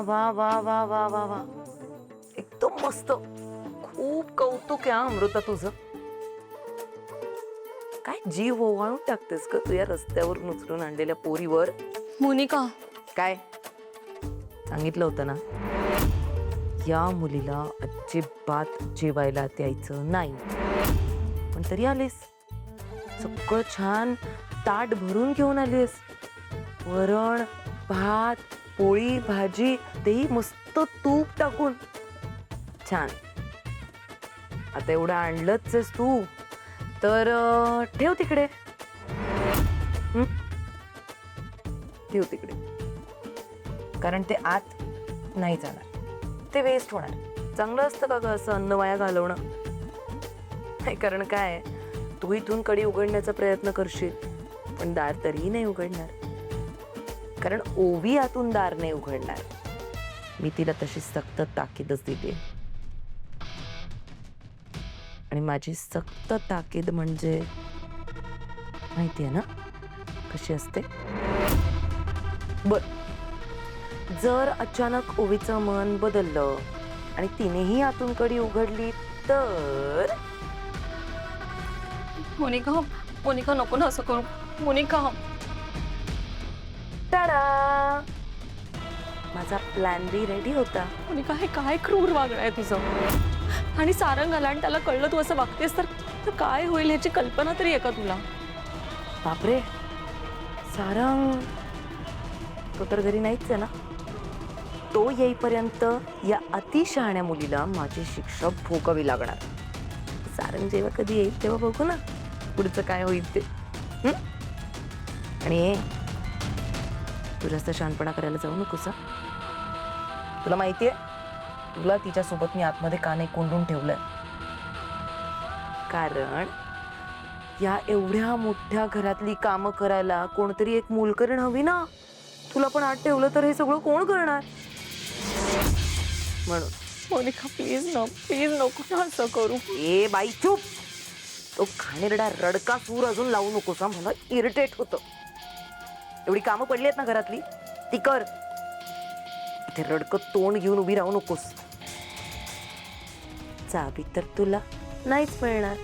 वा वा वा वा वा वा, एकदम मस्त. खूप कौतुक आहे अमृता तुझं. काय जीव ओवाळून टाकतेस का तू या रस्त्यावरून उचलून आणलेल्या पोरीवर. मोनिका, काय सांगितलं होतं ना, या मुलीला अजिबात जेवायला द्यायचं नाही. पण तरी आलीस, सगळं छान ताट भरून घेऊन आलीस. वरण, भात, पोळी, भाजी, तेही मस्त तूप टाकून. छान. आता एवढं आणलंच आहेस तू, तर ठेव तिकडे. ठेव तिकडे, कारण ते आत नाही जाणार, ते वेस्ट होणार. चांगलं असतं का ग असं अन्न वाया घालवणं? नाही, कारण काय, तू इथून कडी उघडण्याचा प्रयत्न करशील, पण दार तरीही नाही उघडणार, कारण ओवी आतून दार नाही उघडणार. मी तिला तशी सक्त ताकीदच दिली. आणि माझी सक्त ताकीद म्हणजे माहितीये ना कशी असते. बर, जर अचानक ओवीचं मन बदललं आणि तिनेही आतून कडी उघडली तर. मोनिका, मोनिका नको ना असं करू. मोनिका, टाडा, माझा प्लॅन बी रेडी होता. मोनिका, हे काय क्रूर वागणं आहे तुझं. आणि सारंग आला आणि त्याला कळलं तू असं वागतेस तर काय होईल ह्याची कल्पना तरी आहे का तुला? बापरे, सारंग तो तर घरी नाहीच आहे ना. तो येईपर्यंत या अतिशहाण्या मुलीला माझी शिक्षा भोगावी लागणार. सारंग जेव्हा कधी येईल तेव्हा बघू ना पुढचं काय होईल ते. आणि तू जास्त शहाणपणा करायला जाऊ नकोस. तुला माहितीये, तुला तिच्यासोबत मी आतमध्ये का नाही कोंडून ठेवलंय? कारण या एवढ्या मोठ्या घरातली कामं करायला कोणतरी एक मूलकरण हवी ना. तुला पण आत ठेवलं तर हे सगळं कोण करणार? म्हणून. मोनिका, प्लीज नको ना असं करू. ए बाई चूप. तो घाणेरडा रडका सूर अजून लावू नकोस. मला इरिटेट होतं. एवढी कामं पडली आहेत ना घरातली, ती कर. इथे रडकं तोंड घेऊन उभी राहू नकोस. चाबी तर तुला नाहीच मिळणार.